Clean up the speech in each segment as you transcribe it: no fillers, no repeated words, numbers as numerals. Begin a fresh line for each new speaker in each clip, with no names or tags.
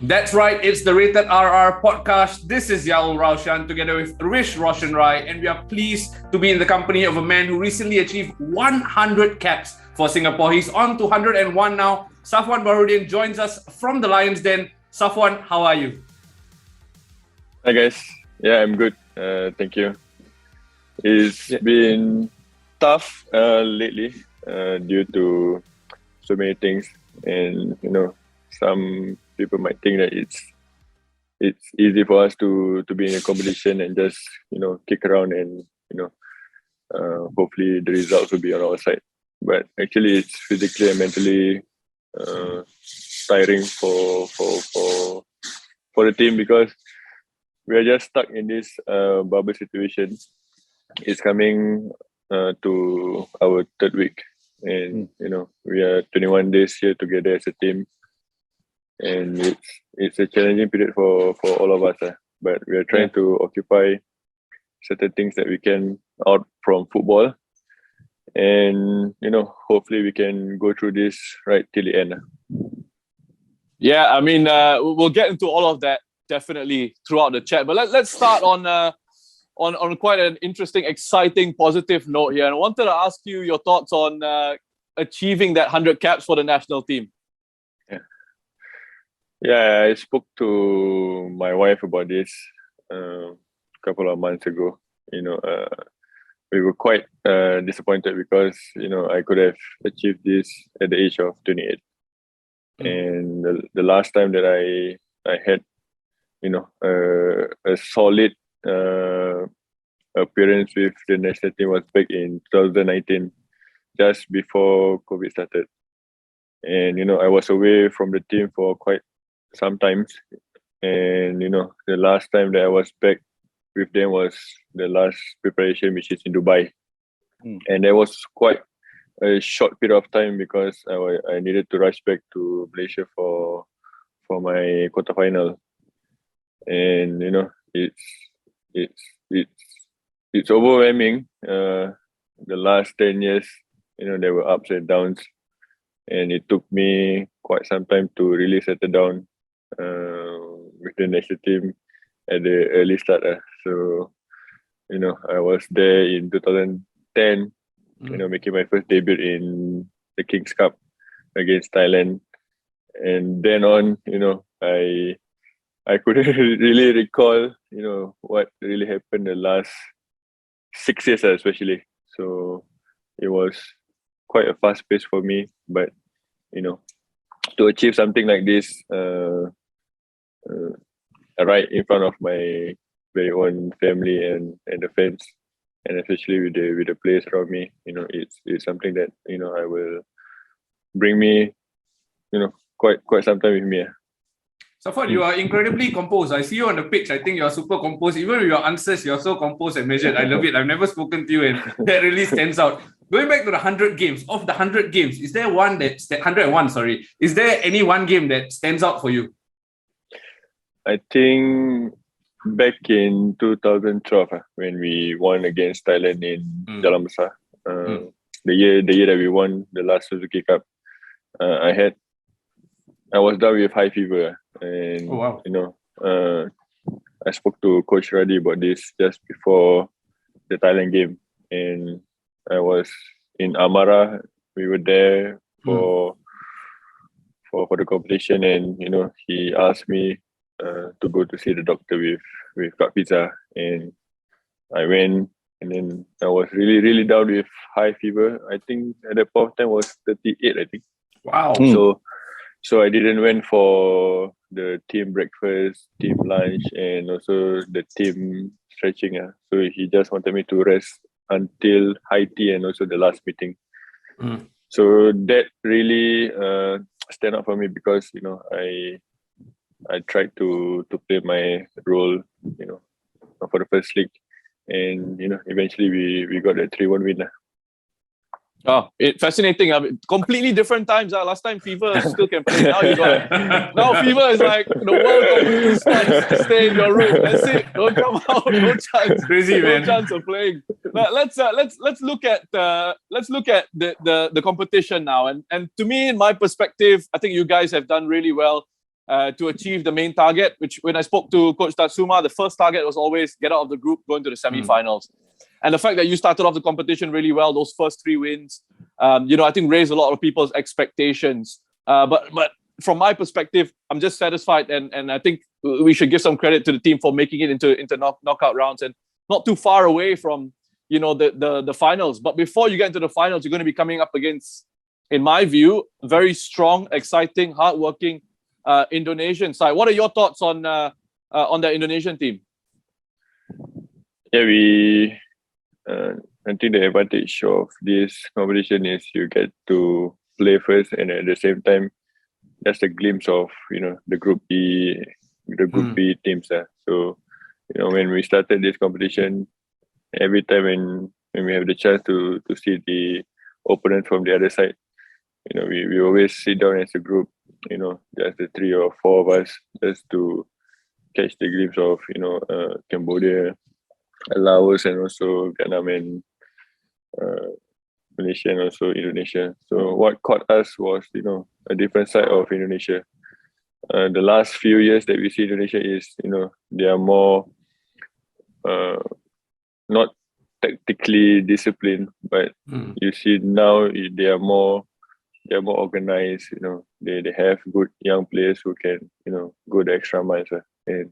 That's right, it's the Rated RR podcast. This is Yaul Raushan together with Rish Roshan Rai, and we are pleased to be in the company of a man who recently achieved 100 caps for Singapore. He's on to 101 now. Safuwan Baharudin joins us from the Lions Den. Safuwan, how are you?
Hi guys. Yeah, I'm good. Thank you. It's been tough lately due to so many things, and some people might think that it's easy for us to be in a competition and just kick around and hopefully the results will be on our side. But actually, it's physically and mentally tiring for the team because we are just stuck in this bubble situation. It's coming to our third week, and we are 21 days here together as a team, and it's a challenging period for all of us. But we are trying to occupy certain things that we can out from football, and hopefully we can go through this right till the end.
Yeah, I mean, we'll get into all of that definitely throughout the chat. But let's start on quite an interesting, exciting, positive note here. And I wanted to ask you your thoughts on achieving that 100 caps for the national team.
Yeah, I spoke to my wife about this a couple of months ago. We were quite disappointed because I could have achieved this at the age of 28. And the last time that I had a solid appearance with the national team was back in 2019, just before COVID started. And I was away from the team for quite some times, and the last time that I was back with them was the last preparation, which is in Dubai. And that was quite a short period of time because I needed to rush back to Malaysia for my quarterfinal. And it's overwhelming. The last 10 years, there were ups and downs, and it took me quite some time to really settle down with the national team at the early start. So I was there in 2010, making my first debut in the King's Cup against Thailand, and then on, I couldn't really recall, what really happened the last 6 years, especially. So it was quite a fast pace for me, but to achieve something like this, right in front of my very own family and the fans, and especially with the players around me, it's something that I will bring me, quite some time with me.
Safuwan, you are incredibly composed. I see you on the pitch. I think you're super composed. Even with your answers, you're so composed and measured. I love it. I've never spoken to you, and that really stands out. Going back to the 100 games, of the 100 games, is there one 101, sorry. Is there any one game that stands out for you?
I think back in 2012, when we won against Thailand in Jalan Besar, the year that we won the last Suzuki Cup, I was down with high fever, and I spoke to Coach Radi about this just before the Thailand game, and I was in Amara. We were there for the competition, and he asked me to go to see the doctor with cut pizza, and I went, and then I was really, really down with high fever. I think at that point of time was 38, I think.
Wow.
So I didn't went for the team breakfast, team lunch, and also the team stretching. So he just wanted me to rest until high tea and also the last meeting. So that really stand out for me because I tried to play my role, for the first league, and eventually we got a 3-1 win.
Oh, fascinating. I mean, completely different times. Last time Fever still can play. Now Fever is like the world completely stops. Stay in your room. That's it. Don't come out. No chance.
Crazy,
no
man.
chance of playing. But let's look at the competition now. And to me, in my perspective, I think you guys have done really well. to achieve the main target, which when I spoke to Coach Tatsuma, the first target was always get out of the group, go into the semi-finals. And the fact that you started off the competition really well, those first 3 wins, I think raised a lot of people's expectations. But from my perspective, I'm just satisfied, and I think we should give some credit to the team for making it into knockout rounds and not too far away from the finals. But before you get into the finals, you're going to be coming up against, in my view, very strong, exciting, hardworking Indonesian side. What are your thoughts on the Indonesian team?
Yeah, I think the advantage of this competition is you get to play first, and at the same time, that's a glimpse of the Group B, B teams. So when we started this competition, every time when we have the chance to see the opponent from the other side, we always sit down as a group, just the 3 or 4 of us, just to catch the glimpse of Cambodia, Laos, and also Vietnam, and Malaysia, and also Indonesia. So what caught us was a different side of Indonesia. The last few years that we see Indonesia is they are more not tactically disciplined, but you see now they are more organized. They have good young players who can go the extra miles, and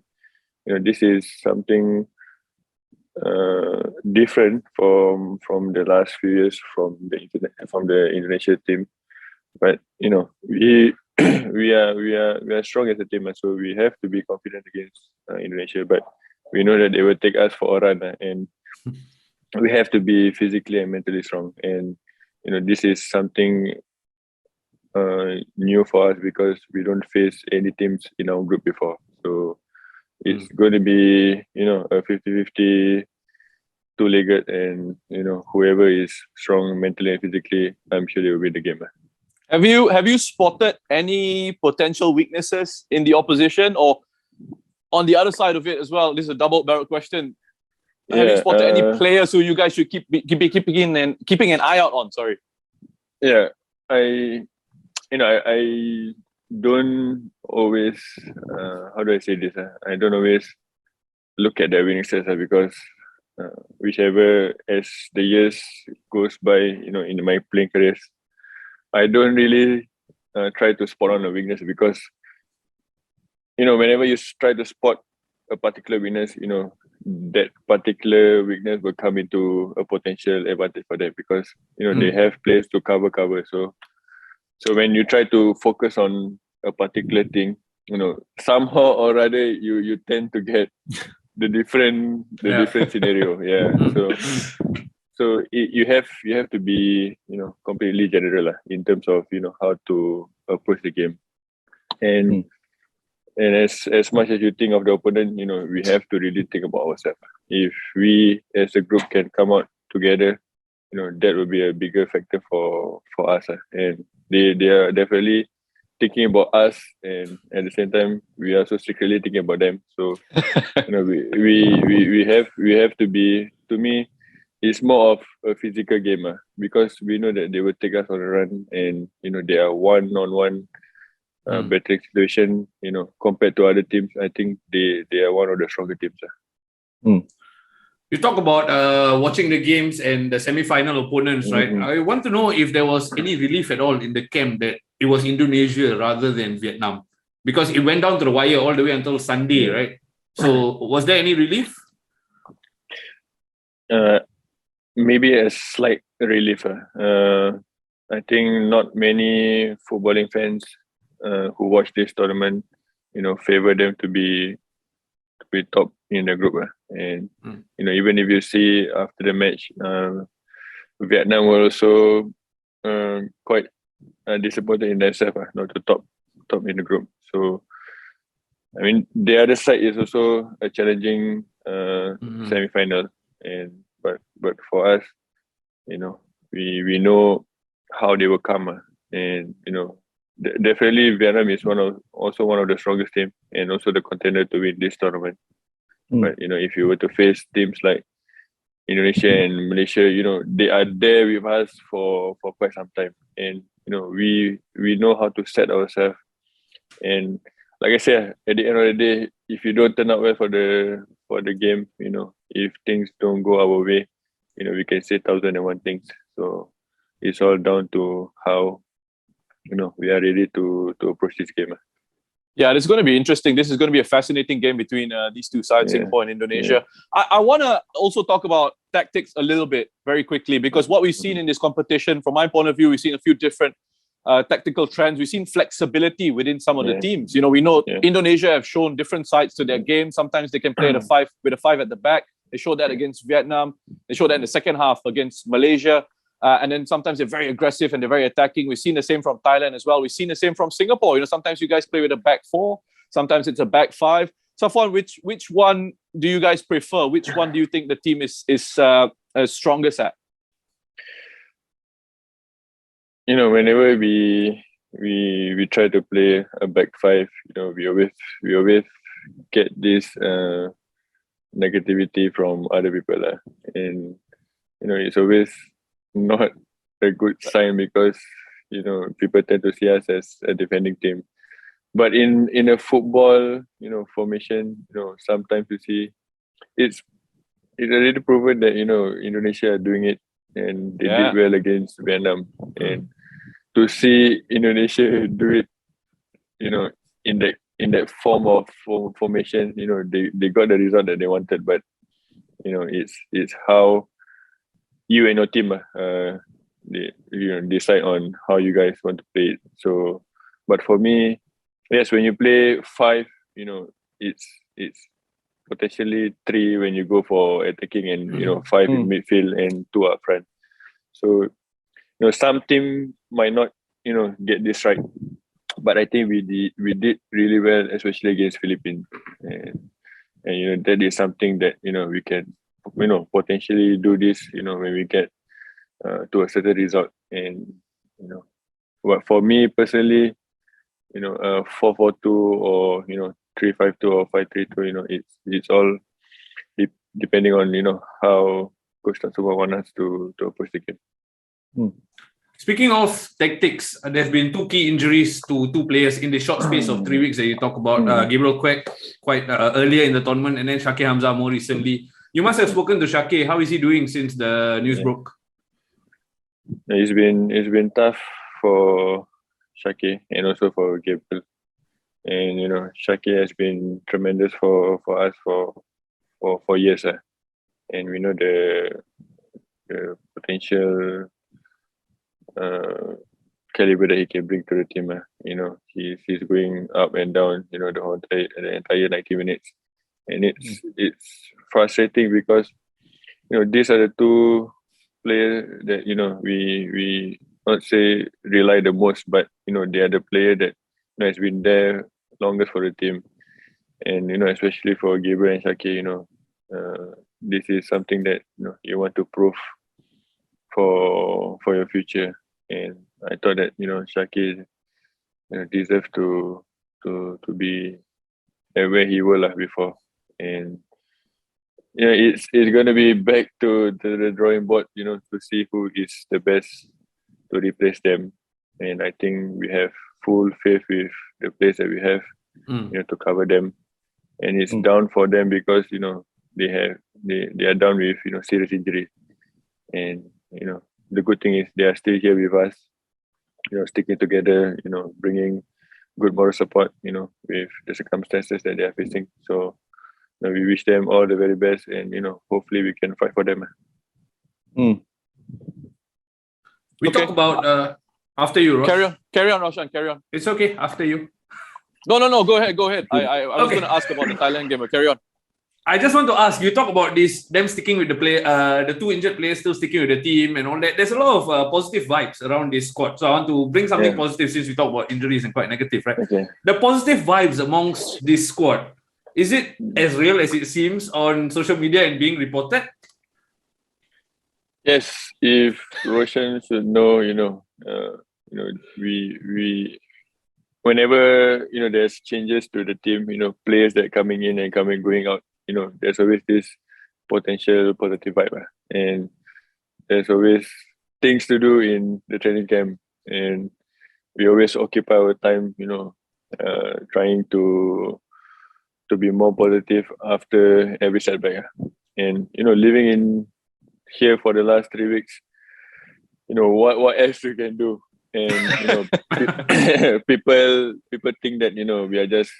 this is something different from the last few years from the Indonesia team. But we we are strong as a team, so we have to be confident against Indonesia. But we know that they will take us for a run, and we have to be physically and mentally strong. And this is something new for us because we don't face any teams in our group before. So it's going to be a 50-50, 2-legged, and whoever is strong mentally and physically, I'm sure they will win the game.
Have you spotted any potential weaknesses in the opposition, or on the other side of it as well? This is a double-barrel question. Have you spotted any players who you guys should keeping an eye out on? Sorry.
Yeah, I don't always how do I say this? I don't always look at the winning stats because whichever as the years goes by, in my playing careers, I don't really try to spot on a weakness because whenever you try to spot a particular weakness, that particular weakness will come into a potential advantage for them because they have players to cover. So when you try to focus on a particular thing, somehow or rather you tend to get the different scenario. Yeah. So you have to be completely general in terms of how to approach the game, and as much as you think of the opponent, we have to really think about ourselves. If we as a group can come out together, that will be a bigger factor for us, and they are definitely thinking about us, and at the same time we are also secretly thinking about them. So we have to be, to me, it's more of a physical game because we know that they will take us on a run, and they are one-on-one better situation. Compared to other teams, I think they are one of the stronger teams.
You talk about watching the games and the semi-final opponents, right? I want to know if there was any relief at all in the camp that it was Indonesia rather than Vietnam, because it went down to the wire all the way until Sunday, right? So was there any relief?
Maybe a slight relief. I think not many footballing fans who watch this tournament, favor them to be top in the group. And even if you see after the match, Vietnam were also quite disappointed in themselves, not to top in the group. So I mean, the other side is also a challenging semi-final, and but for us, we know how they will come, and definitely Vietnam is one of the strongest teams and also the contender to win this tournament. But if you were to face teams like Indonesia and Malaysia, they are there with us for quite some time, and we know how to set ourselves. And like I said, at the end of the day, if you don't turn out well for the game, if things don't go our way, we can say 1,001 things. So it's all down to how we are ready to approach this game.
Yeah, it's going to be interesting. This is going to be a fascinating game between these two sides, Singapore and Indonesia. Yeah. I want to also talk about tactics a little bit very quickly, because what we've seen in this competition, from my point of view, we've seen a few different tactical trends. We've seen flexibility within some of the teams. We know Indonesia have shown different sides to their game. Sometimes they can play with a five at the back. They showed that against Vietnam. They showed that in the second half against Malaysia. And then sometimes they're very aggressive and they're very attacking. We've seen the same from Thailand as well. We've seen the same from Singapore. Sometimes you guys play with a back four. Sometimes it's a back five. Safuwan, which one do you guys prefer? Which one do you think the team is strongest at?
Whenever we try to play a back five, we always get this negativity from other people, and it's always not a good sign, because people tend to see us as a defending team. But in a football formation, sometimes you see it's already proven that Indonesia are doing it, and they did well against Vietnam. And to see Indonesia do it, in that form of formation, they got the result that they wanted. But it's how you and your team decide on how you guys want to play it. So, but for me, yes, when you play five, it's potentially three when you go for attacking, and five in midfield and two up front. So some team might not get this right, but I think we did really well, especially against Philippines, and that is something that we can potentially do this when we get to a certain result. And but for me personally, 4-4-2 or 3-5-2 or 5-3-2, it's all depending on how Coach Tatsuma wants us to approach the game.
Speaking of tactics, there have been two key injuries to two players in the short space of 3 weeks that you talk about. Gabriel Quek quite earlier in the tournament, and then Shakir Hamzah more recently. You must have spoken to Shakir. How is he doing since the news broke?
It's been tough for Shakir and also for Gabriel. And Shakir has been tremendous for us for years. And we know the potential caliber that he can bring to the team. He's going up and down, the entire 90 minutes. And it's frustrating because these are the two players that we not say rely the most, but they are the player that has been there longest for the team. And especially for Gabriel and Shakir, this is something that you want to prove for your future. And I thought that Shakir deserves to be where he was before. And it's gonna be back to the drawing board, to see who is the best to replace them. And I think we have full faith with the players that we have, to cover them. And it's down for them because they are down with serious injury. And the good thing is they are still here with us, sticking together, bringing good moral support, with the circumstances that they are facing. So we wish them all the very best, and hopefully we can fight for them.
We talk about after you, Rosh.
Carry on, Roshan. Carry on.
It's okay. After you.
No. Go ahead. I was going to ask about the Thailand game, but carry on.
I just want to ask, you talk about them sticking with the play, the two injured players still sticking with the team and all that. There's a lot of positive vibes around this squad. So I want to bring something positive, since we talk about injuries and quite negative, right?
Okay.
The positive vibes amongst this squad, is it as real as it seems on social media and being reported?
Yes, if Roshan should know, we whenever there's changes to the team, players that coming in and going out, there's always this potential positive vibe, and there's always things to do in the training camp, and we always occupy our time, trying to be more positive after every setback. And living in here for the last 3 weeks, what else you can do? And people think that we are just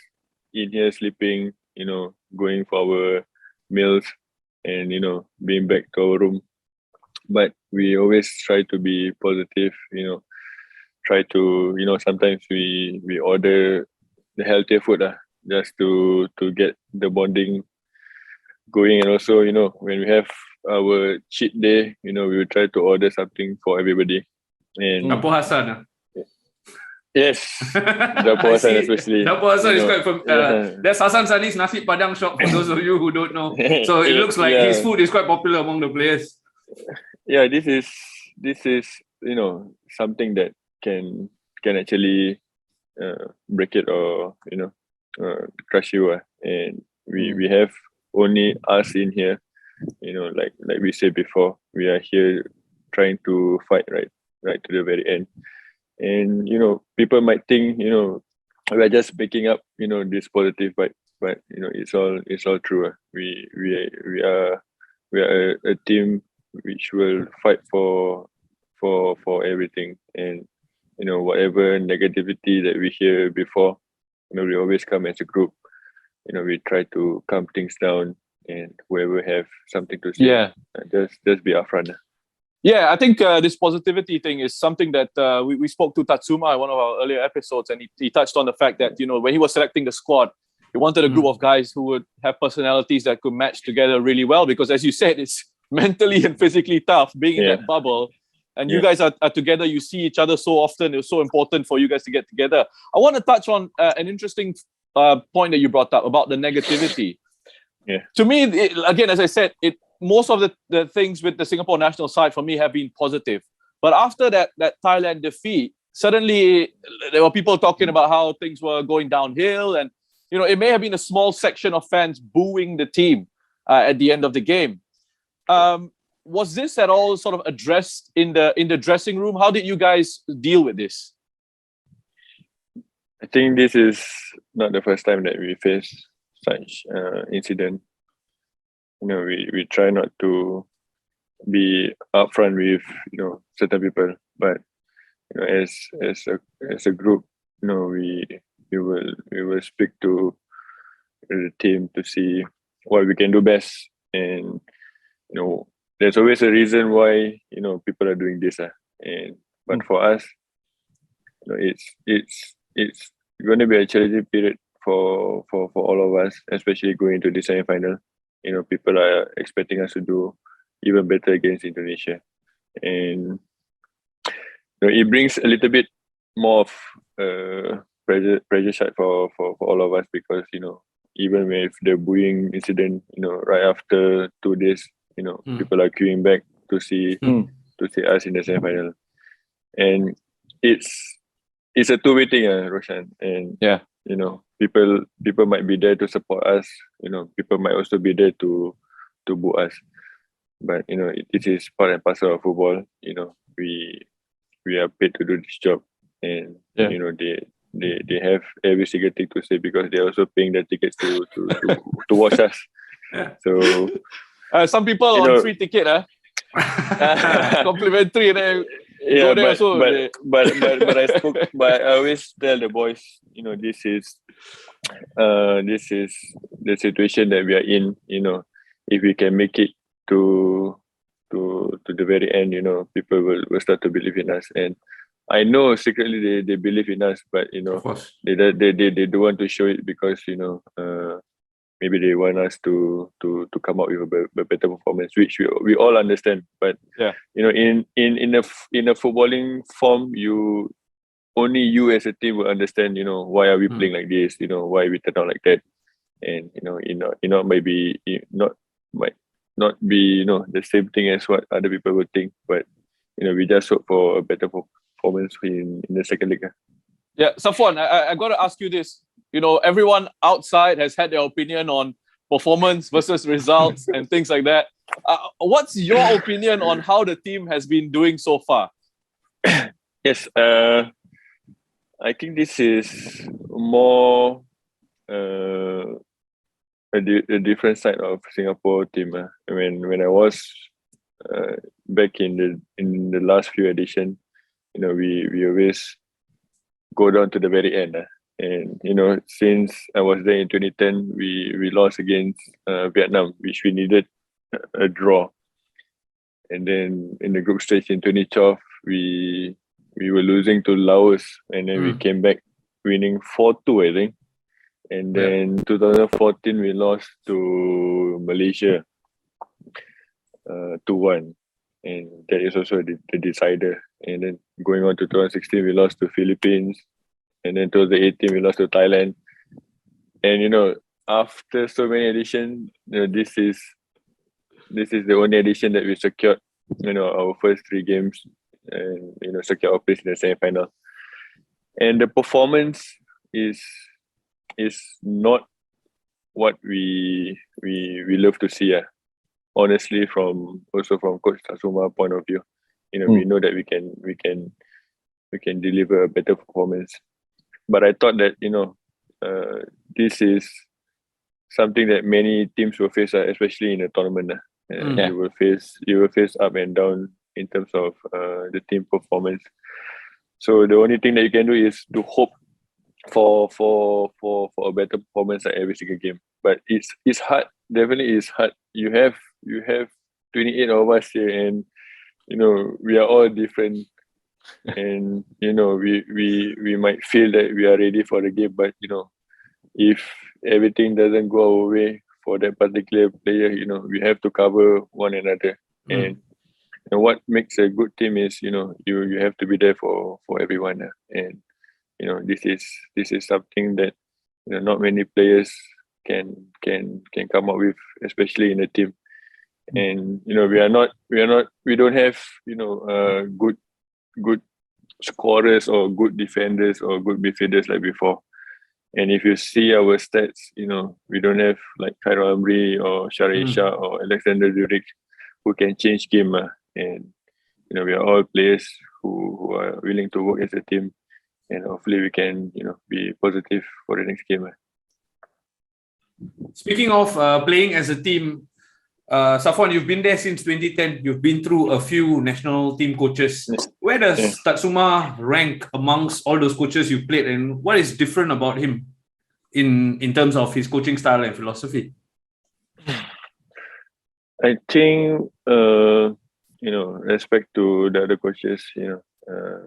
in here sleeping, going for our meals, and being back to our room. But we always try to be positive. Try to sometimes we order the healthier food just to get the bonding going. And also when we have our cheat day, we will try to order something for everybody. And
Dapur Hassan.
Yes, Dapur Hassan especially.
Dapur Hassan is quite that's Hassan Sani's Nasi Padang shop for those of you who don't know. So it looks like his food is quite popular among the players.
Yeah, this is something that can actually break it, or crush you. And we have only us in here. Like we said before, we are here trying to fight right to the very end. And people might think we are just picking up this positive vibe, but it's all true. We are a team which will fight for everything. And whatever negativity that we hear before, we always come as a group. We try to calm things down, and whoever have something to say, just be upfront.
Yeah, I think this positivity thing is something that we spoke to Tatsuma in one of our earlier episodes, and he touched on the fact that when he was selecting the squad, he wanted a group of guys who would have personalities that could match together really well, because as you said, it's mentally and physically tough being in that bubble. And you guys are together, you see each other so often. It was so important for you guys to get together. I want to touch on an interesting point that you brought up about the negativity.
Yeah.
To me, again, as I said, most of the things with the Singapore national side for me have been positive. But after that Thailand defeat, suddenly there were people talking about how things were going downhill. And, it may have been a small section of fans booing the team at the end of the game. Was this at all sort of addressed in the dressing room? How did you guys deal with this?
I think this is not the first time that we face such incident. We try not to be upfront with certain people, but as a group, we will speak to the team to see what we can do best. And there's always a reason why people are doing this, but for us, it's going to be a challenging period for all of us, especially going into the semi-final. People are expecting us to do even better against Indonesia, and it brings a little bit more of pressure shot for all of us, because even with the booing incident, right after 2 days, people are queuing back to see us in the semi-final. And it's a two-way thing, Roshan. And people might be there to support us. People might also be there to boo us. But it is part and parcel of football. We are paid to do this job, and they have every single thing to say, because they're also paying their tickets to watch us. So
some people on free ticket, complimentary, and then go there also.
But I always tell the boys, this is the situation that we are in. If we can make it to the very end, people will start to believe in us. And I know secretly they believe in us, but they don't want to show it, because maybe they want us to come out with a better performance, which we all understand. But in a footballing form, only you as a team will understand why are we playing like this, why we turn out like that. And might not be the same thing as what other people would think, but we just hope for a better performance in the second league.
Yeah, Safuwan, I got to ask you this. Everyone outside has had their opinion on performance versus results and things like that. What's your opinion on how the team has been doing so far?
Yes, I think this is more a different side of Singapore team. When I was back in the last few edition, we always go down to the very end. And since I was there in 2010, we lost against Vietnam, which we needed a draw. And then in the group stage in 2012, we were losing to Laos, and then we came back winning 4-2, I think. And then 2014, we lost to Malaysia 2-1. And that is also the decider. And then going on to 2016, we lost to Philippines. And then 2018, we lost to Thailand. And, after so many editions, this is the only edition that we secured, our first 3 games and, secure our place in the semi-final. And the performance is not what we love to see. Honestly, from Coach Tatsuma point of view, we know that we can deliver a better performance. But I thought that this is something that many teams will face, especially in a tournament. You will face up and down in terms of the team performance. So the only thing that you can do is to hope for a better performance at every single game. But it's hard. Definitely, it's hard. You have 28 of us here, and we are all different. And we might feel that we are ready for the game, but if everything doesn't go our way for that particular player, we have to cover one another. And what makes a good team is you have to be there for everyone. And this is something that not many players can come up with, especially in a team. And we don't have good scorers or good defenders or good midfielders like before. And if you see our stats, we don't have like Khairul Amri or Shari Shah or Alexander Zurich who can change game. And we are all players who are willing to work as a team, and hopefully we can be positive for the next game.
Speaking of playing as a team, Safuwan, you've been there since 2010. You've been through a few national team coaches. Where does Tatsuma rank amongst all those coaches you played, and what is different about him in terms of his coaching style and philosophy?
I think respect to the other coaches,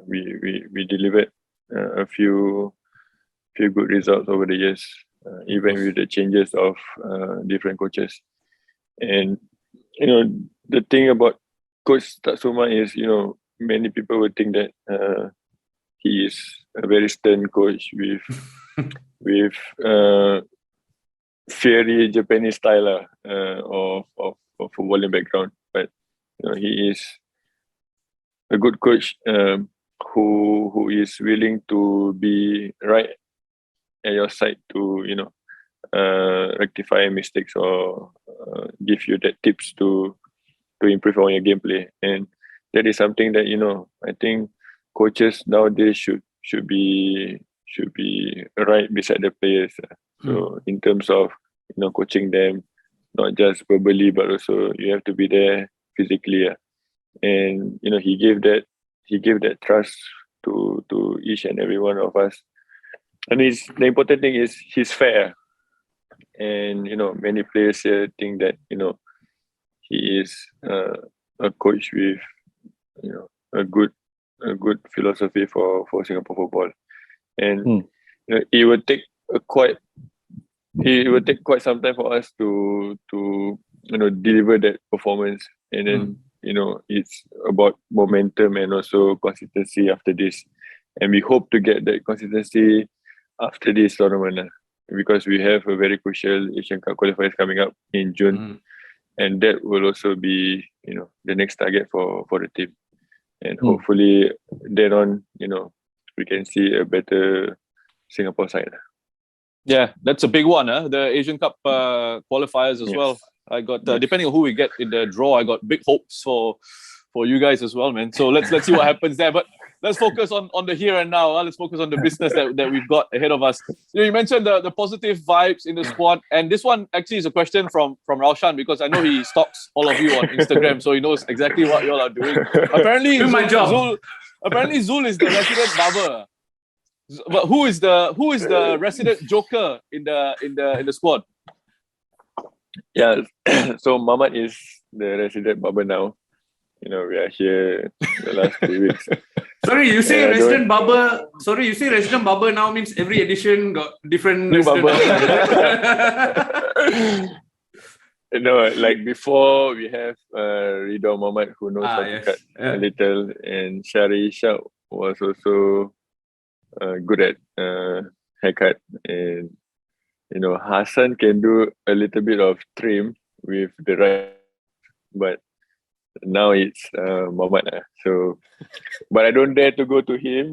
we delivered a few good results over the years, even with the changes of different coaches. And the thing about Coach Tatsuma is many people would think that he is a very stern coach with fiery Japanese style of footballing background, but he is a good coach who is willing to be right at your side to rectify mistakes or give you that tips to improve on your gameplay. And that is something that I think coaches nowadays should be right beside the players. So in terms of coaching them, not just verbally, but also you have to be there physically. And he gave that trust to each and every one of us. And the important thing is he's fair. And many players here think that he is a coach with a good philosophy for Singapore football. And it would take quite some time for us to deliver that performance. And then it's about momentum and also consistency after this. And we hope to get that consistency after this tournament, because we have a very crucial Asian Cup qualifiers coming up in June. And that will also be the next target for the team. And hopefully then on we can see a better Singapore side.
Yeah, that's a big one. The Asian Cup qualifiers as well. I got depending on who we get in the draw, I got big hopes for you guys as well, man. So let's see what happens there. But let's focus on the here and now. Let's focus on the business that we've got ahead of us. You mentioned the positive vibes in the squad, and this one actually is a question from Raushan, because I know he stalks all of you on Instagram, so he knows exactly what you all are doing. Apparently,
Do my job.
Zul is the resident barber. But who is the resident joker in the squad?
Yeah, so Mamat is the resident barber now. We are here the last 3 weeks.
Sorry, you say
Yeah,
resident barber. Sorry, you say resident barber now means every edition got different
New
resident
barber.
Like before we have Ridho Mamat, who knows how to
yes.
cut a little, and Shari Shah was also good at haircut, and Hassan can do a little bit of trim with the right, but now it's Mamat. So, but I don't dare to go to him.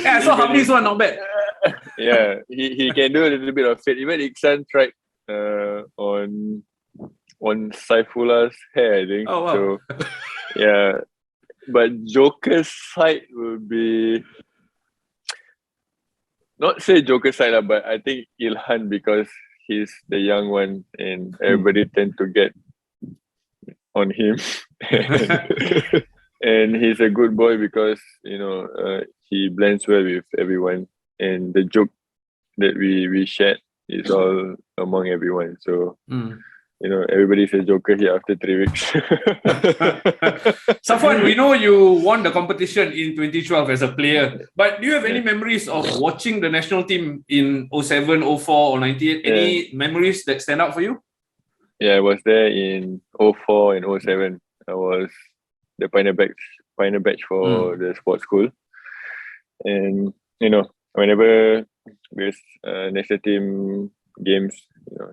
Yeah, so Habib's one not bad.
Yeah, he can do a little bit of fade. Even Iksan tried on Saifullah's hair, I think.
Oh, wow.
So yeah, but Joker's side will be not say Joker side lah, but I think Ilhan, because he's the young one and everybody tend to get on him. And he's a good boy because he blends well with everyone, and the joke that we shared is all among everyone. So everybody's a joker here after 3 weeks.
Safuwan, we know you won the competition in 2012 as a player, but do you have any memories of watching the national team in 07, 04 or 98? Any memories that stand out for you?
Yeah, I was there in 04 and 07. I was the pioneer batch for the sports school. And, whenever there's national team games,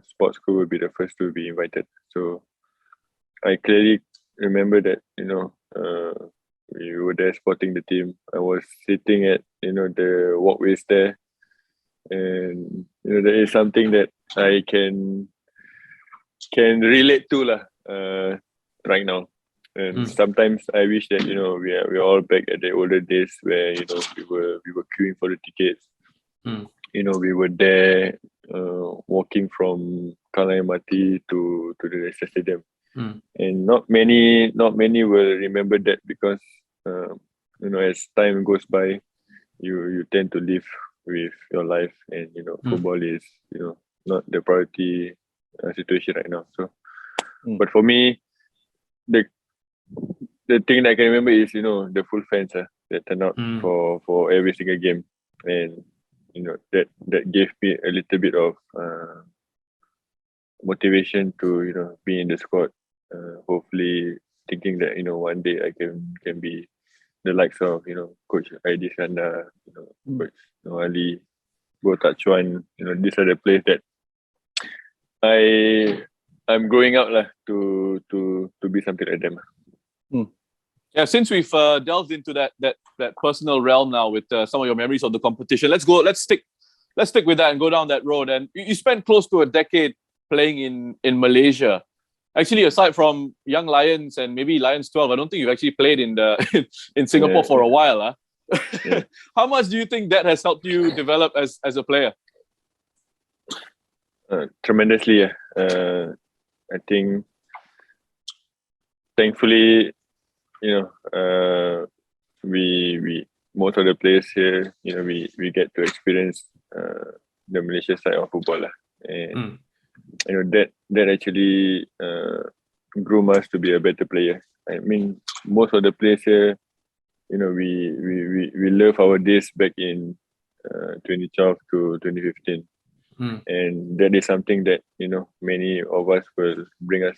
sports school will be the first to be invited. So I clearly remember that, we were there supporting the team. I was sitting at, the walkways there. And, there is something that I can relate to right now. And sometimes I wish that we're all back at the older days where we were queuing for the tickets. We were there walking from Kallang MRT to the Leicester Stadium, and not many will remember that because as time goes by, you tend to live with your life, and football is not the priority situation right now. So, but for me, the thing that I can remember is the full fans that turn out for every single game, and that gave me a little bit of motivation to be in the squad. Hopefully, thinking that one day I can be the likes of Coach Aidi Shanda, Coach Ali, Go Tatsuma. These are the players that I'm growing up to be something like them.
Yeah, since we've delved into that personal realm now with some of your memories of the competition, let's stick with that and go down that road. And you spent close to a decade playing in Malaysia. Actually, aside from Young Lions and maybe Lions 12, I don't think you've actually played in Singapore for a while. Yeah. How much do you think that has helped you develop as a player?
Tremendously. I think, thankfully, we most of the players here, we get to experience the Malaysia side of football, and that actually groom us to be a better player. I mean, most of the players here, we love our days back in 2012 to 2015, and that is something that many of us will bring us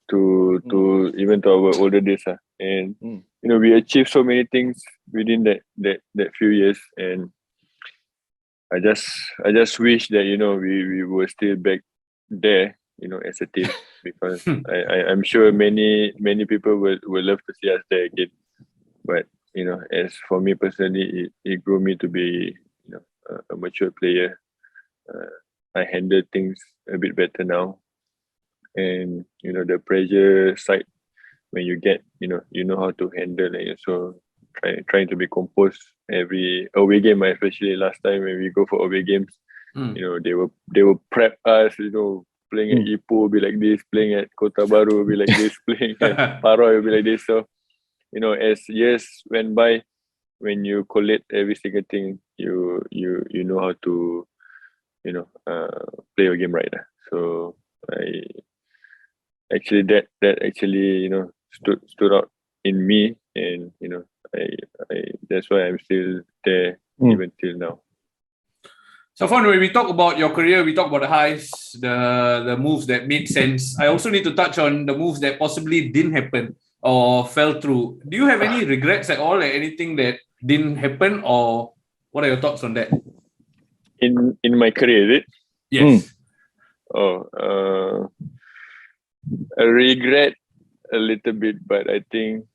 to even to our older days, and we achieved so many things within that few years, and I just wish that we were still back there as a team, because I'm sure many people will love to see us there again. But as for me personally, it grew me to be a mature player. I handle things a bit better now. And the pressure side when you get, you know how to handle and also trying to be composed every away game, especially last time when we go for away games. They will prep us, playing at Ipoh will be like this, playing at Kota Baru will be like this, playing at Paroy will be like this. So, as years went by, when you collate every single thing, you know how to, play your game right. So I actually that actually, stood out in me, and I that's why I'm still there even till now.
So, when we talk about your career, we talk about the highs, the moves that made sense. I also need to touch on the moves that possibly didn't happen or fell through. Do you have any regrets at all, like anything that didn't happen, or what are your thoughts on that?
In my career, is it?
Yes.
I regret a little bit, but I think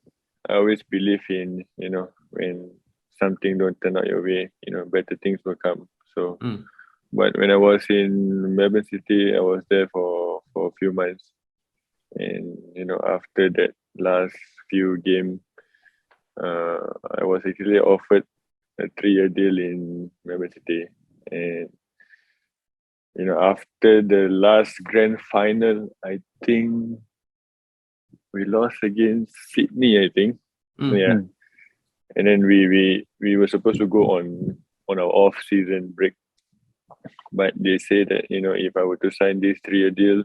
I always believe in, when something don't turn out your way, better things will come. So, but when I was in Melbourne City, I was there for a few months, and after that last few games, I was actually offered a 3-year deal in Melbourne City, and after the last grand final, I think we lost against Sydney, I think. Yeah. And then we were supposed to go on our off-season break. But they say that, if I were to sign this 3-year deal,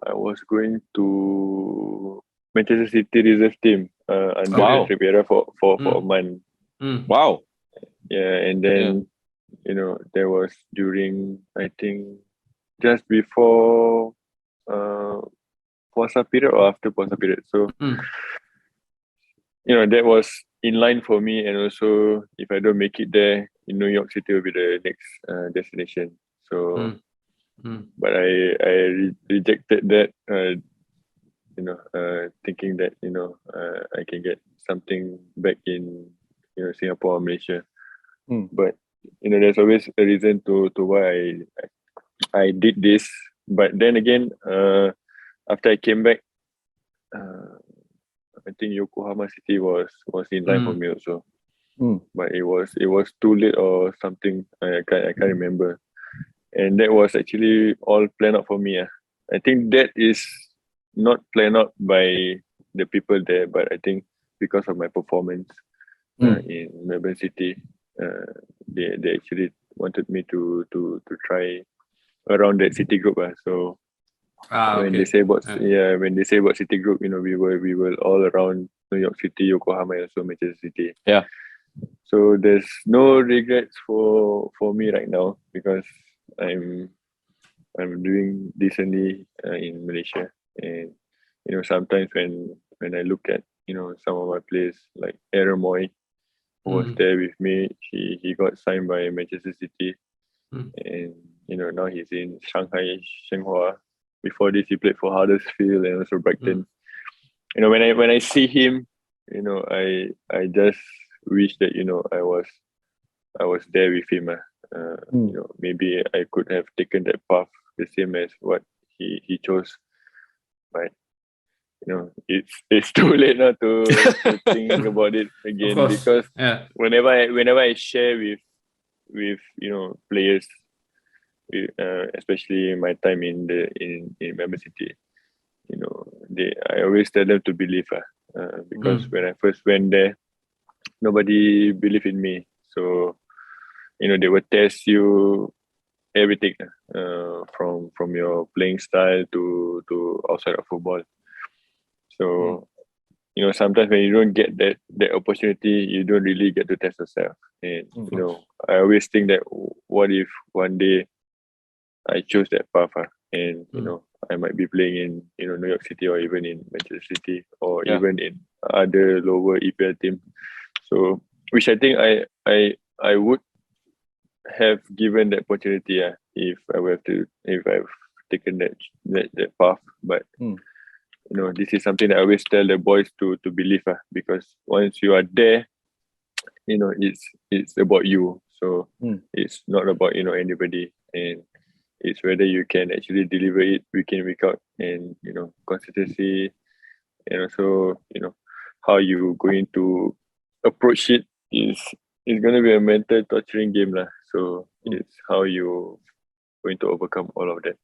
I was going to Manchester City reserve team under Riviera for a month.
Wow.
Yeah, and then, there was during, I think, just before Puasa period or after Puasa period. So, that was in line for me. And also, if I don't make it there, in New York City will be the next destination. So, but I rejected that, thinking that, I can get something back in, Singapore or Malaysia. But, there's always a reason to why I did this. But then again, after I came back, I think Yokohama City was in line for me also. But it was too late or something. I can't remember. And that was actually all planned out for me. I think that is not planned out by the people there, but I think because of my performance in Melbourne City, they actually wanted me to try around that city group. So when they say about city group, we were all around New York City, Yokohama, and also Manchester City.
Yeah.
So there's no regrets for me right now, because I'm doing decently in Malaysia. And sometimes when I look at some of my players like Aaron Moy, who was there with me, he got signed by Manchester City, and now he's in Shanghai Shenhua. Before this, he played for Huddersfield and also Brighton. When I see him, I just wish that I was there with him. Maybe I could have taken that path the same as what he chose, but it's too late now to think about it again, because whenever I share with players, especially my time in Melbourne City, I always tell them to believe, because when I first went there, nobody believed in me. So they would test you everything, from your playing style to outside of football. So sometimes when you don't get that opportunity, you don't really get to test yourself. And I always think that, what if one day I chose that path, and I might be playing in New York City, or even in Manchester City, or even in other lower EPL team. So, which I think I would have given that opportunity, if I've taken that path. But this is something that I always tell the boys to believe, because once you are there, it's about you. So it's not about anybody, and it's whether you can actually deliver it week in, week out, and consistency and also how you going to approach it is going to be a mental torturing game lah. So it's how you going to overcome all of that.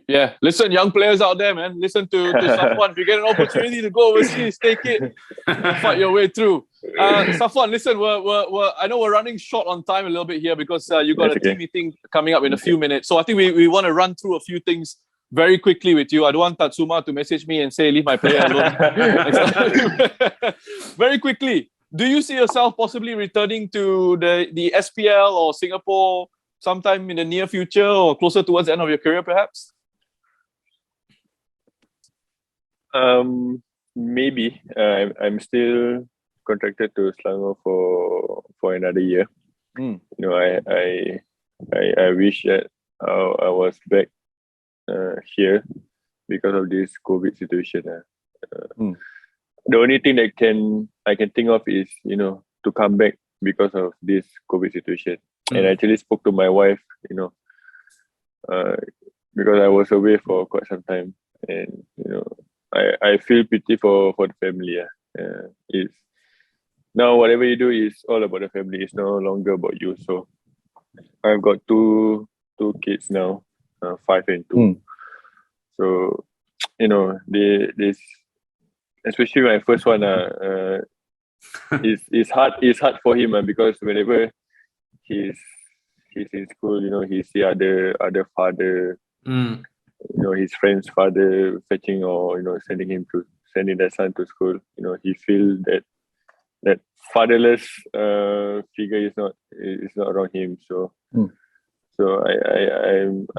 Yeah, listen, young players out there, man. Listen to Safuwan. If you get an opportunity to go overseas, take it and fight your way through. Safuwan, listen, we're I know we're running short on time a little bit here because you got a team meeting coming up in a few minutes. So I think we want to run through a few things very quickly with you. I don't want Tatsuma to message me and say, leave my player alone. Very quickly, do you see yourself possibly returning to the SPL or Singapore sometime in the near future or closer towards the end of your career, perhaps?
Maybe. I'm still contracted to Selangor for another year. I wish that I was back here because of this COVID situation. The only thing that I can think of is to come back because of this COVID situation. And I actually spoke to my wife, because I was away for quite some time, and I feel pity for the family. It's now whatever you do is all about the family. It's no longer about you. So I've got two kids now, 5 and 2. So this, especially my first one, it's hard for him because whenever he's in school, he see other father, his friend's father fetching or sending their son to school. He feel that fatherless figure is not around him. So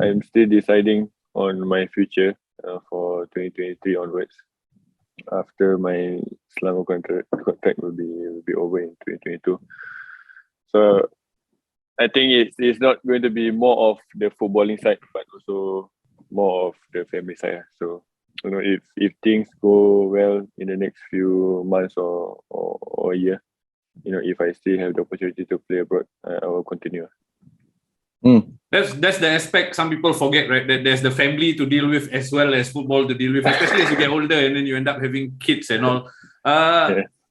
I'm still deciding on my future for 2023 onwards. After my Selangor contract will be over in 2022. So I think it's not going to be more of the footballing side, but also more of the family side. So if things go well in the next few months or a year, if I still have the opportunity to play abroad, I will continue.
That's the aspect some people forget, right? That there's the family to deal with as well as football to deal with, especially as you get older and then you end up having kids and all.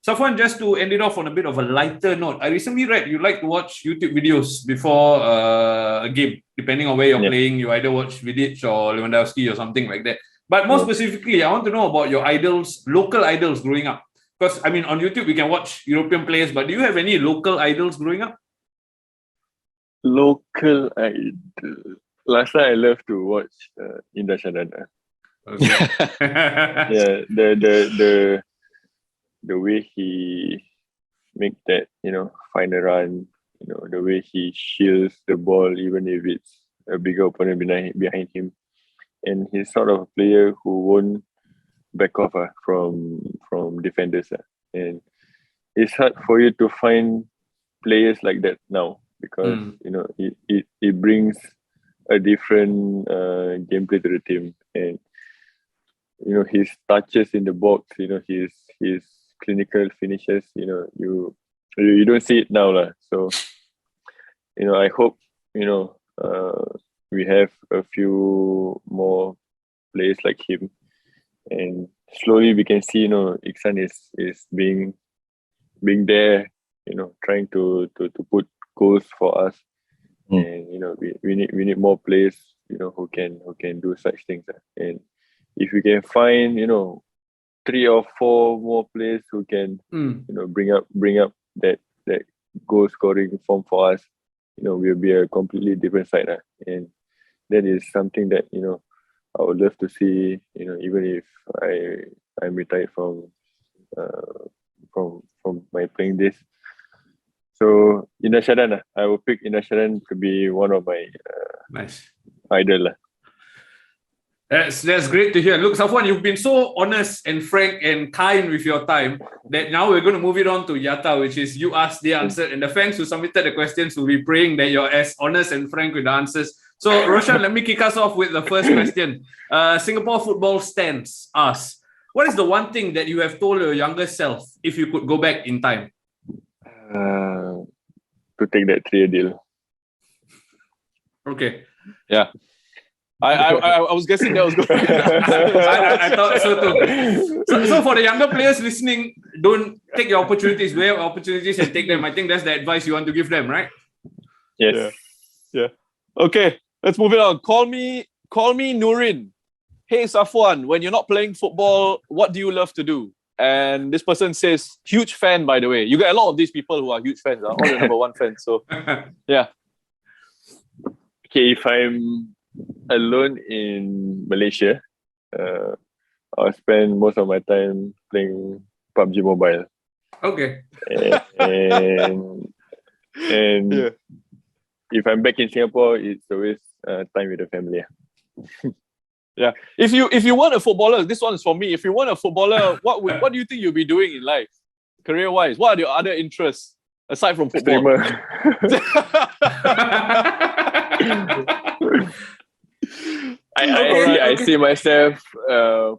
Safuwan, just to end it off on a bit of a lighter note, I recently read you like to watch YouTube videos before a game. Depending on where you're playing, you either watch Vidic or Lewandowski or something like that. But more specifically, I want to know about your idols, local idols growing up. Because, on YouTube, we can watch European players, but do you have any local idols growing up?
Local idol. Last time I loved to watch Indonesia. Yeah, the way he make that, final run, the way he shields the ball, even if it's a bigger opponent behind him. And he's sort of a player who won't back off from defenders. And it's hard for you to find players like that now because, it brings a different gameplay to the team. And, his touches in the box, his clinical finishes, you don't see it now. So, I hope, we have a few more players like him, and slowly we can see, Iksan is being there, trying to put goals for us, and we need more players, who can do such things, and if we can find 3 or 4 more players who can bring up that goal scoring form for us, we'll be a completely different side, and that is something that I would love to see, even if I'm retired from my playing days. So Indonesia, I will pick Indonesia to be one of my
nice
idol.
That's great to hear. Look, Safuwan, you've been so honest and frank and kind with your time that now we're going to move it on to YATA, which is you asked, they answered, and the fans who submitted the questions will be praying that you're as honest and frank with the answers. So, Roshan, let me kick us off with the first question. Singapore Football Stance asks, what is the one thing that you have told your younger self if you could go back in time?
To take that 3-year deal.
Okay.
Yeah. I was guessing that was going.
I thought so too. So for the younger players listening, don't take your opportunities, wear opportunities and take them. I think that's the advice you want to give them, right?
Yes.
Yeah. Okay, let's move it on. Call me Nurin. Hey Safuwan, when you're not playing football, what do you love to do? And this person says, huge fan, by the way. You get a lot of these people who are huge fans, all the number one fans. So, yeah.
Okay, if I'm alone in Malaysia, I'll spend most of my time playing PUBG Mobile.
Okay.
And
Yeah.
if I'm back in Singapore, it's always time with the family.
Yeah. If you weren't a footballer, this one is for me. If you weren't a footballer, what do you think you'll be doing in life, career-wise? What are your other interests aside from football?
Streamer. I see myself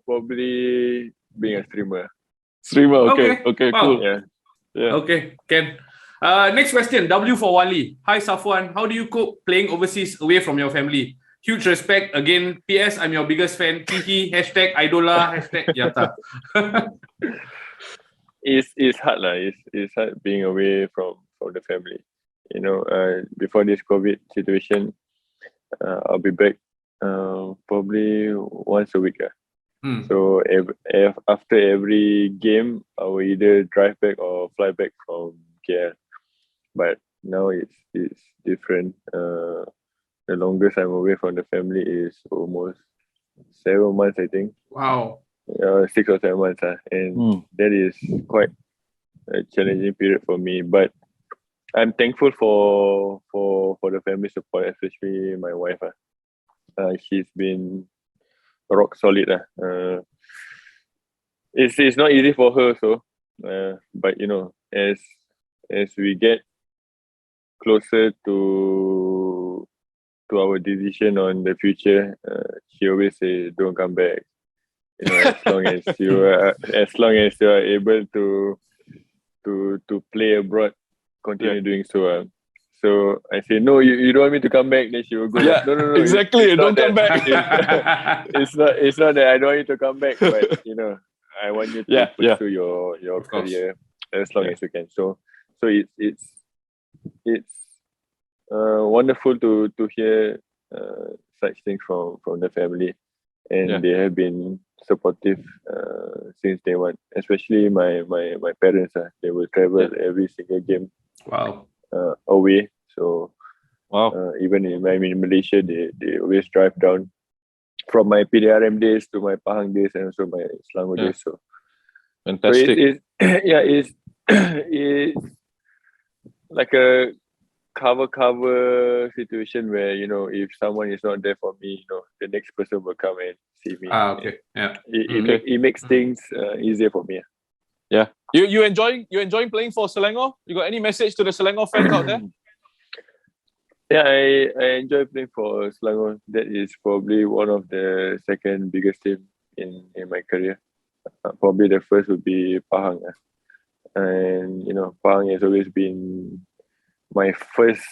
probably being a streamer.
Okay,
Wow.
cool.
Yeah.
Okay, Ken. Next question, W for Wali. Hi Safuwan, how do you cope playing overseas away from your family? Huge respect. Again, PS, I'm your biggest fan. Kiki, hashtag Idola, hashtag YATA.
It's hard lah. It's hard being away from the family. You know, before this COVID situation, I'll be back probably once a week. So after every game, I will either drive back or fly back from KL. But now it's different. The longest I'm away from the family is almost 7 months, I think.
Wow.
6 or 7 months, and that is quite a challenging period for me. But I'm thankful for the family support, especially my wife. She's been rock solid. It's not easy for her, so but you know, as we get closer to our decision on the future, she always say, "Don't come back." You know, as long as you are able to play abroad, continue doing so. So I say, "No, you don't want me to come back." Then she will go,
Yeah,
no,
exactly. Don't come back.
It's not that I don't want you to come back, but you know, I want you to pursue your career as long as you can. So it's wonderful to hear such things from the family, and they have been supportive since day one. Especially my parents. They will travel every single game.
Wow.
Away. So even in Malaysia, they always drive down from my PDRM days to my Pahang days and also my Selangor days. So
fantastic.
It's like a cover situation where, you know, if someone is not there for me, you know, the next person will come and see me.
Okay. Yeah.
It makes things easier for me.
Yeah. You enjoying playing for Selangor? You got any message to the Selangor fans out there?
Yeah, I enjoy playing for Selangor. That is probably one of the second biggest team in my career. Probably the first would be Pahang. And you know, Pahang has always been my first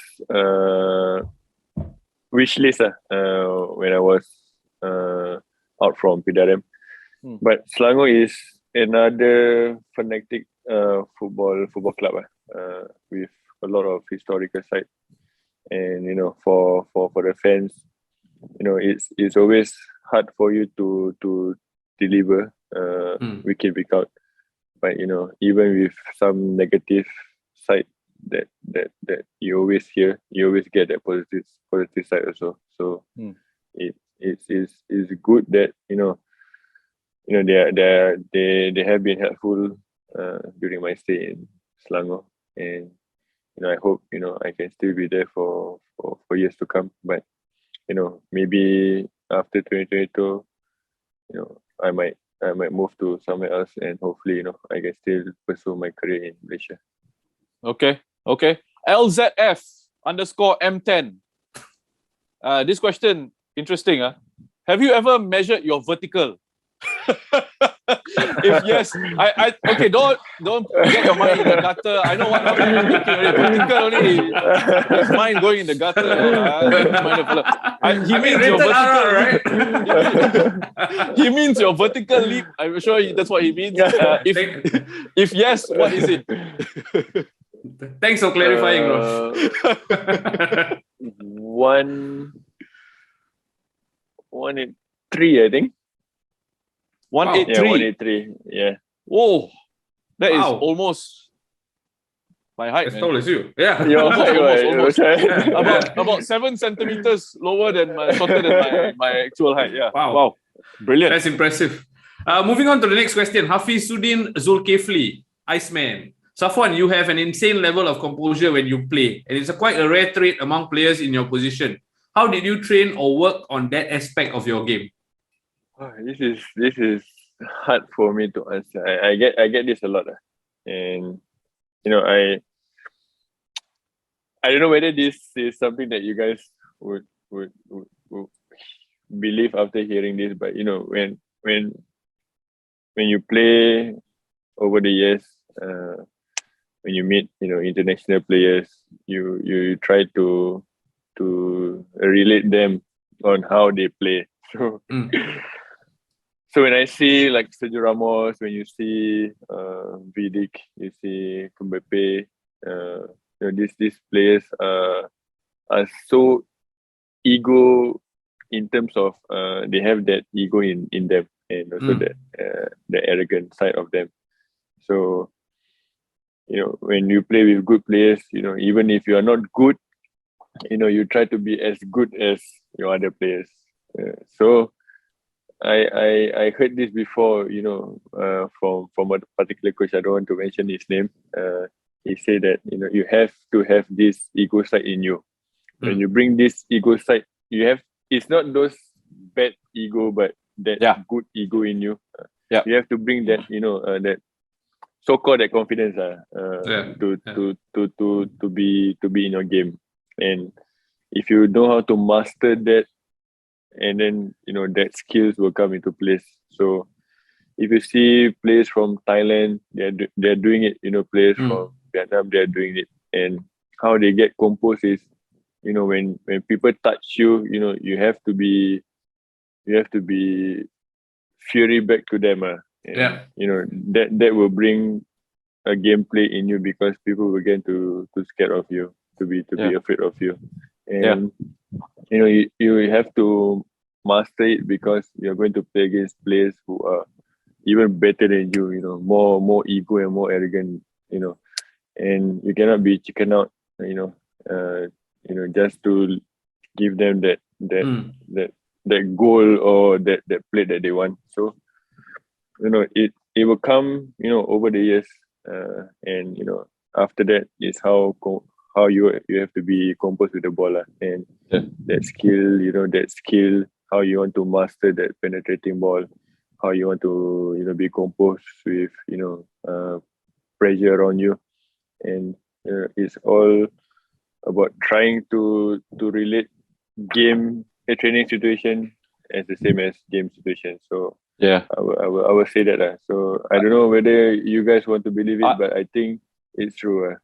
wish list when I was out from PDRM. But Selangor is another fanatic football club with a lot of historical sites, and you know, for the fans, you know, it's always hard for you to deliver week in, week out. But you know, even with some negative side that you always hear, you always get that positive side also. So it's good that you know they have been helpful during my stay in Selangor, and you know, I hope, you know, I can still be there for years to come. But you know, maybe after 2022, you know, I might move to somewhere else, and hopefully, you know, I can still pursue my career in Malaysia.
Okay. LZF _M10. This question interesting. Have you ever measured your vertical? If yes, I okay. Don't get your mind in the gutter. I know what Rafi is thinking already. Vertical only. His mind going in the gutter. He means your
rated
vertical
RR, right?
He means your vertical leap. I'm sure that's what he means. If yes, what is it?
Thanks for clarifying, Rosh.
183, I think.
183.
Yeah, 183. Yeah.
Whoa, that is
Wow.
almost my height.
As
Man.
tall as you. Yeah.
Your
almost.
Yeah.
About 7 centimeters lower than shorter than my actual height. Yeah.
Wow.
Brilliant.
That's impressive. Moving on to the next question. Hafizuddin Zulkifli, Iceman. Safuwan, you have an insane level of composure when you play, and it's quite a rare trait among players in your position. How did you train or work on that aspect of your game?
This is hard for me to answer. I get this a lot, and I don't know whether this is something that you guys would believe after hearing this, but when you play over the years, when you meet international players, you try to relate them on how they play. So so when I see like Sergio Ramos, when you see Vidic, you see Mbappe, these players are so ego in terms of they have that ego in them, and also that the arrogant side of them. So when you play with good players, even if you are not good, you try to be as good as your other players. So I heard this before, from a particular coach. I don't want to mention his name. He said that you have to have this ego side in you. When you bring this ego side, it's not those bad ego, but that good ego in you. You have to bring that that so-called that confidence to be in your game. And if you know how to master that, and then that skills will come into place. So if you see players from Thailand, they're doing it. Players from Vietnam, they're doing it. And how they get composed is, when people touch you, you have to be fury back to them. That will bring a gameplay in you, because people will get to scared of you, to be afraid of you. And you have to master it, because you're going to play against players who are even better than you, more ego and more arrogant, and you cannot be chicken out, just to give them that goal or that play that they want. So it will come over the years, and after that is how you have to be composed with the ball, and that skill, how you want to master that penetrating ball, how you want to be composed with pressure on you. And it's all about trying to relate a training situation as the same as game situation. So I will say that. So I don't know whether you guys want to believe it, but I think it's true.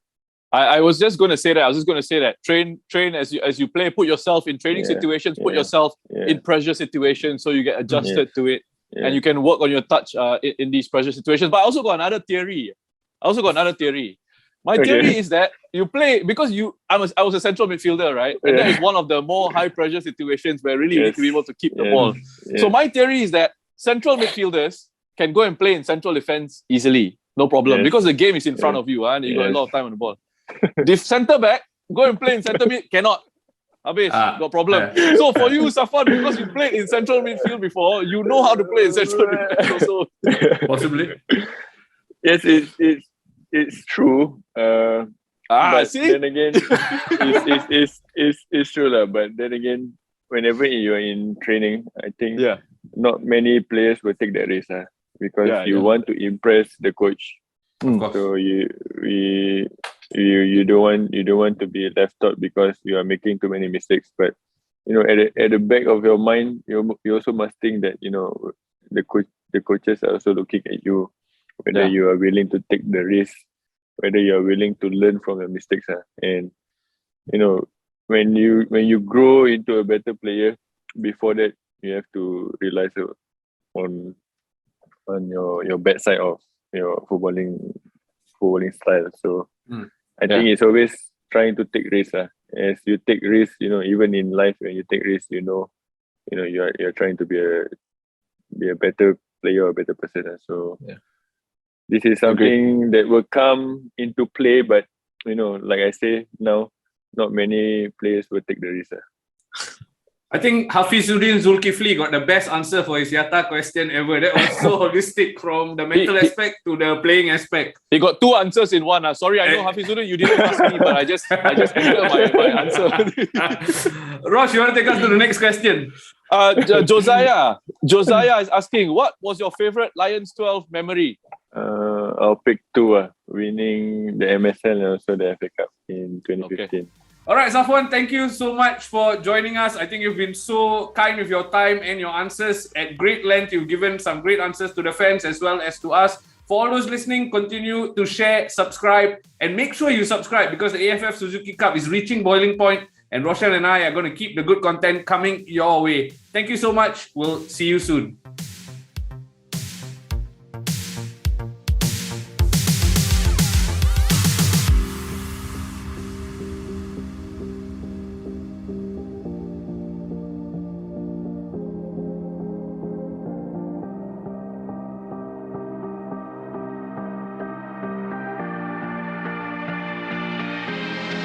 I was just going to say that. Train as you play. Put yourself in training situations. Put yourself in pressure situations, so you get adjusted to it, and you can work on your touch in these pressure situations. But I also got another theory. My theory is that you play because I was a central midfielder, right? And that is one of the more high pressure situations where really you need to be able to keep the ball. So my theory is that central midfielders can go and play in central defense easily, no problem, because the game is in front of you, and you got a lot of time on the ball. The centre back go and play in centre mid, cannot. Habis, got problem. So for you, Safuwan, because you played in central midfield before, you know how to play in central defense also.
Possibly.
Yes, it's true. But
see?
then again, it's true. But then again, whenever you're in training, I think not many players will take that risk. Because you want to impress the coach. So you don't want to be left out because you are making too many mistakes. But at the back of your mind, you also must think that the the coaches are also looking at you, whether
Yeah.
you are willing to take the risk, whether you are willing to learn from your mistakes. And when you grow into a better player, before that you have to realize on your bad side of your footballing style. So I think it's always trying to take risks. As you take risks, even in life when you take risks, you're trying to be a better player or a better person. So this is something that will come into play, but like I say now, not many players will take the risk.
I think Hafizuddin Zulkifli got the best answer for his YATA question ever. That was so holistic from the mental aspect to the playing aspect.
He got two answers in one. Sorry, I know Hafizuddin, you didn't ask me, but I just entered my answer.
Rosh,
you want to take us to the next question?
Josiah is asking, what was your favorite Lions 12 memory?
I'll pick two. Winning the MSL and also the AFF Cup in 2015.
Okay.
All right, Safuwan, thank you so much for joining us. I think you've been so kind with your time and your answers at great length. You've given some great answers to the fans as well as to us. For all those listening, continue to share, subscribe, and make sure you subscribe because the AFF Suzuki Cup is reaching boiling point, and Roshan and I are going to keep the good content coming your way. Thank you so much. We'll see you soon.